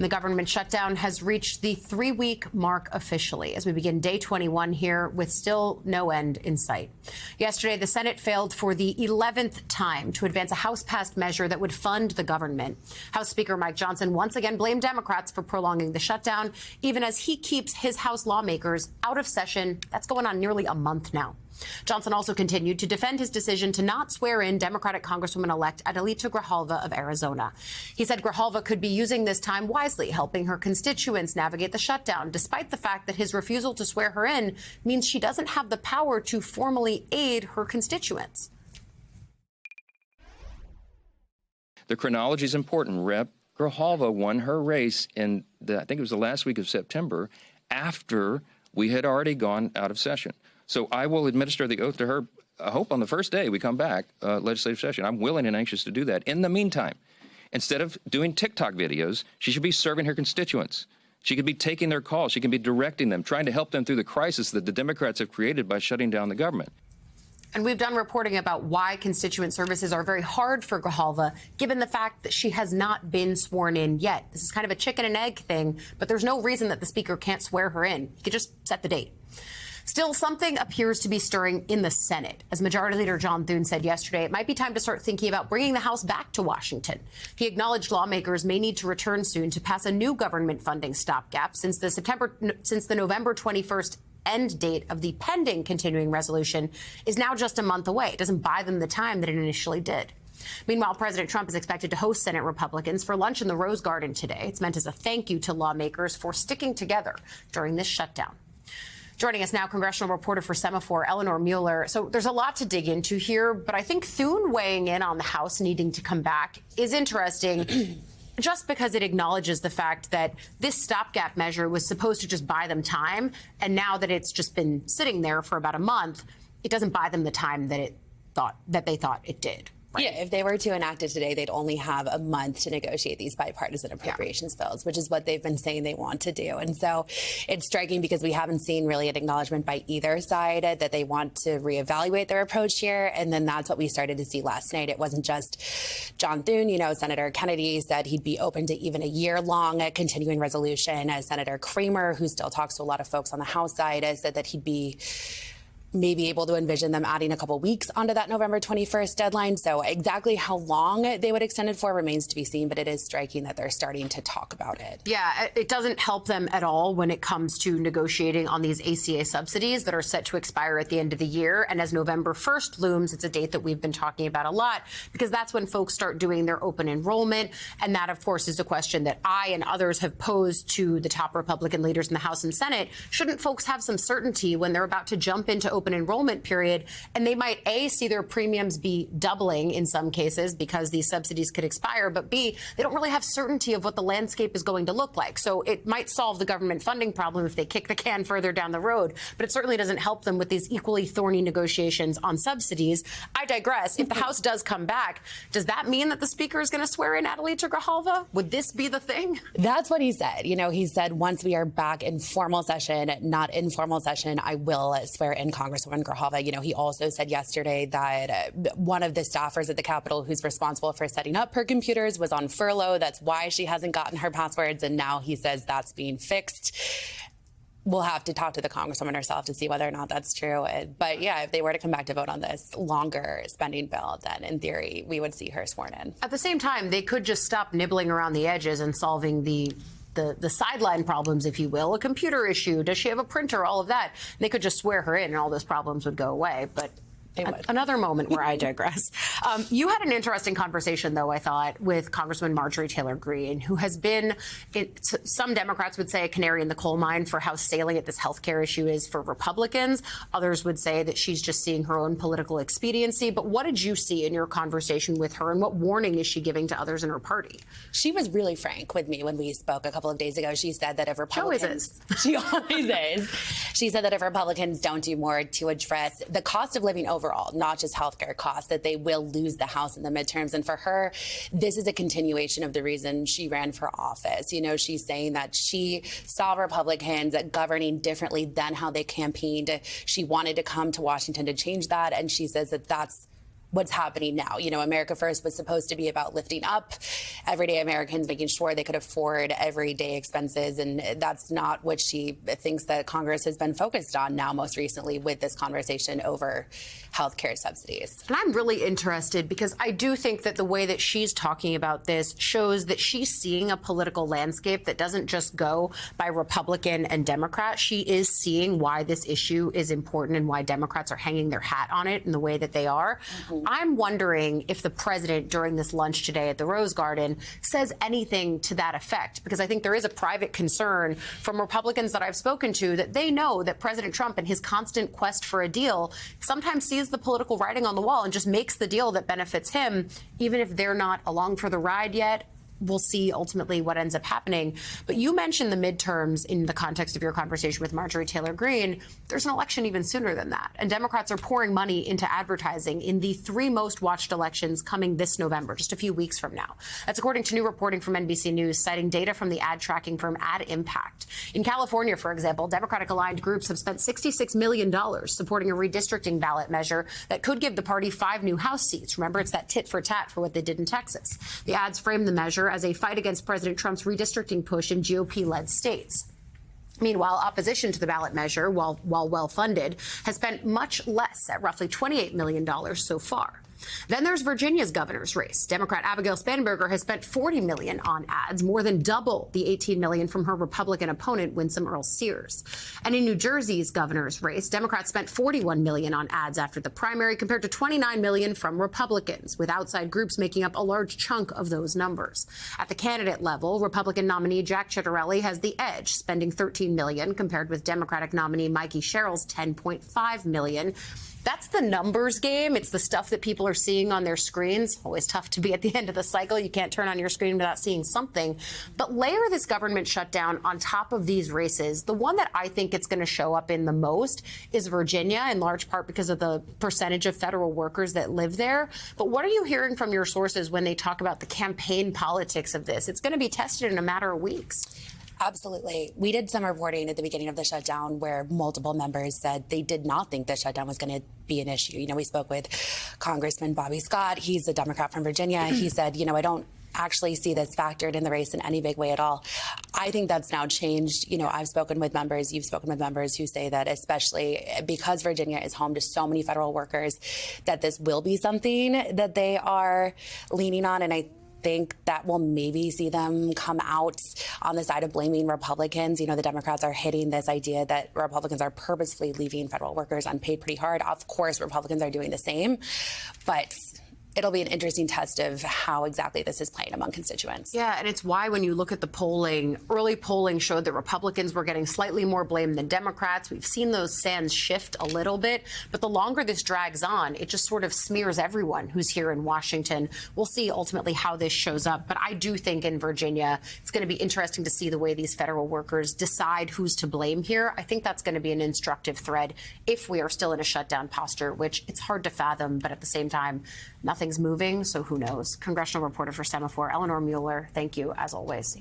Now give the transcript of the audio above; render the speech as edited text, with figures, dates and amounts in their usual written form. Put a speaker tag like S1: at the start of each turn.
S1: And the government shutdown has reached the 3-week mark officially as we begin day 21 here with still no end in sight. Yesterday, the Senate failed for the 11th time to advance a House-passed measure that would fund the government. House Speaker Mike Johnson once again blamed Democrats for prolonging the shutdown, even as he keeps his House lawmakers out of session. That's going on nearly a month now. Johnson also continued to defend his decision to not swear in Democratic Congresswoman-elect Adelita Grijalva of Arizona. He said Grijalva could be using this time wisely, helping her constituents navigate the shutdown, despite the fact that his refusal to swear her in means she doesn't have the power to formally aid her constituents.
S2: The chronology is important. Rep. Grijalva won her race in, I think it was the last week of September, after we had already gone out of session. So I will administer the oath to her, I hope on the first day we come back, legislative session. I'm willing and anxious to do that. In the meantime, instead of doing TikTok videos, she should be serving her constituents. She could be taking their calls. She can be directing them, trying to help them through the crisis that the Democrats have created by shutting down the government.
S1: And we've done reporting about why constituent services are very hard for Grijalva, given the fact that she has not been sworn in yet. This is kind of a chicken and egg thing, but there's no reason that the speaker can't swear her in. He could just set the date. Still, something appears to be stirring in the Senate. As Majority Leader John Thune said yesterday, it might be time to start thinking about bringing the House back to Washington. He acknowledged lawmakers may need to return soon to pass a new government funding stopgap since the November 21st end date of the pending continuing resolution is now just a month away. It doesn't buy them the time that it initially did. Meanwhile, President Trump is expected to host Senate Republicans for lunch in the Rose Garden today. It's meant as a thank you to lawmakers for sticking together during this shutdown. Joining us now, congressional reporter for Semafor, Eleanor Mueller. So there's a lot to dig into here, but I think Thune weighing in on the House needing to come back is interesting just because it acknowledges the fact that this stopgap measure was supposed to just buy them time. And now that it's just been sitting there for about a month, it doesn't buy them the time that they thought it did. Right.
S3: Yeah, if they were to enact it today, they'd only have a month to negotiate these bipartisan appropriations bills, which is what they've been saying they want to do. And so it's striking because we haven't seen really an acknowledgement by either side that they want to reevaluate their approach here. And then that's what we started to see last night. It wasn't just John Thune. You know, Senator Kennedy said he'd be open to even a year-long continuing resolution. As Senator Kramer, who still talks to a lot of folks on the House side, said that he'd be maybe able to envision them adding a couple weeks onto that November 21st deadline. So exactly how long they would extend it for remains to be seen, but it is striking that they're starting to talk about it.
S1: Yeah, it doesn't help them at all when it comes to negotiating on these ACA subsidies that are set to expire at the end of the year. And as November 1st looms, it's a date that we've been talking about a lot because that's when folks start doing their open enrollment. And that, of course, is a question that I and others have posed to the top Republican leaders in the House and Senate. Shouldn't folks have some certainty when they're about to jump into open enrollment period, and they might A, see their premiums be doubling in some cases because these subsidies could expire, but B, they don't really have certainty of what the landscape is going to look like. So it might solve the government funding problem if they kick the can further down the road, but it certainly doesn't help them with these equally thorny negotiations on subsidies. I digress. If the House does come back, does that mean that the speaker is going to swear in Adelita Grijalva? Would this be the thing?
S3: That's what he said. You know, he said once we are back in formal session, not informal session, I will swear in Congresswoman Grijalva. You know, he also said yesterday that one of the staffers at the Capitol who's responsible for setting up her computers was on furlough. That's why she hasn't gotten her passwords. And now he says that's being fixed. We'll have to talk to the Congresswoman herself to see whether or not that's true. But yeah, if they were to come back to vote on this longer spending bill, then in theory, we would see her sworn in.
S1: At the same time, they could just stop nibbling around the edges and solving the sideline problems, if you will, a computer issue. Does she have a printer? All of that. They could just swear her in and all those problems would go away. But another moment where I digress. You had an interesting conversation, though, I thought, with Congresswoman Marjorie Taylor Greene, who has been, some Democrats would say, a canary in the coal mine for how salient this health care issue is for Republicans. Others would say that she's just seeing her own political expediency. But what did you see in your conversation with her, and what warning is she giving to others in her party?
S3: She was really frank with me when we spoke a couple of days ago. She said that if Republicans...
S1: She always is.
S3: She said that if Republicans don't do more to address the cost of living overall, not just healthcare costs, that they will lose the House in the midterms. And for her, this is a continuation of the reason she ran for office. You know, she's saying that she saw Republicans governing differently than how they campaigned. She wanted to come to Washington to change that. And she says that that's what's happening now. You know, America First was supposed to be about lifting up everyday Americans, making sure they could afford everyday expenses. And that's not what she thinks that Congress has been focused on now, most recently with this conversation over health care subsidies.
S1: And I'm really interested because I do think that the way that she's talking about this shows that she's seeing a political landscape that doesn't just go by Republican and Democrat. She is seeing why this issue is important and why Democrats are hanging their hat on it in the way that they are. I'm wondering if the president during this lunch today at the Rose Garden says anything to that effect, because I think there is a private concern from Republicans that I've spoken to that they know that President Trump and his constant quest for a deal sometimes sees the political writing on the wall and just makes the deal that benefits him, even if they're not along for the ride yet. We'll see ultimately what ends up happening. But you mentioned the midterms in the context of your conversation with Marjorie Taylor Greene. There's an election even sooner than that. And Democrats are pouring money into advertising in the 3 most watched elections coming this November, just a few weeks from now. That's according to new reporting from NBC News, citing data from the ad tracking firm Ad Impact. In California, for example, Democratic-aligned groups have spent $66 million supporting a redistricting ballot measure that could give the party 5 new House seats. Remember, it's that tit for tat for what they did in Texas. The ads frame the measure as a fight against President Trump's redistricting push in GOP-led states. Meanwhile, opposition to the ballot measure, while well-funded, has spent much less at roughly $28 million so far. Then there's Virginia's governor's race. Democrat Abigail Spanberger has spent $40 million on ads, more than double the $18 million from her Republican opponent, Winsome Earle-Sears. And in New Jersey's governor's race, Democrats spent $41 million on ads after the primary, compared to $29 million from Republicans, with outside groups making up a large chunk of those numbers. At the candidate level, Republican nominee Jack Ciattarelli has the edge, spending $13 million, compared with Democratic nominee Mikey Sherrill's $10.5 million. That's the numbers game. It's the stuff that people are seeing on their screens. Always tough to be at the end of the cycle. You can't turn on your screen without seeing something. But layer this government shutdown on top of these races. The one that I think it's going to show up in the most is Virginia, in large part because of the percentage of federal workers that live there. But what are you hearing from your sources when they talk about the campaign politics of this? It's going to be tested in a matter of weeks.
S3: Absolutely. We did some reporting at the beginning of the shutdown where multiple members said they did not think the shutdown was going to be an issue. You know, we spoke with Congressman Bobby Scott. He's a Democrat from Virginia. He said, you know, I don't actually see this factored in the race in any big way at all. I think that's now changed. You know, I've spoken with members, you've spoken with members who say that, especially because Virginia is home to so many federal workers, that this will be something that they are leaning on. And I think that will maybe see them come out on the side of blaming Republicans. You know, the Democrats are hitting this idea that Republicans are purposefully leaving federal workers unpaid pretty hard. Of course, Republicans are doing the same, but it'll be an interesting test of how exactly this is playing among constituents.
S1: Yeah, and it's why when you look at the polling, early polling showed that Republicans were getting slightly more blame than Democrats. We've seen those sands shift a little bit, but the longer this drags on, it just sort of smears everyone who's here in Washington. We'll see ultimately how this shows up, but I do think in Virginia, it's going to be interesting to see the way these federal workers decide who's to blame here. I think that's going to be an instructive thread if we are still in a shutdown posture, which it's hard to fathom, but at the same time, nothing's moving, so who knows? Congressional reporter for Semafor, Eleanor Mueller, thank you, as always.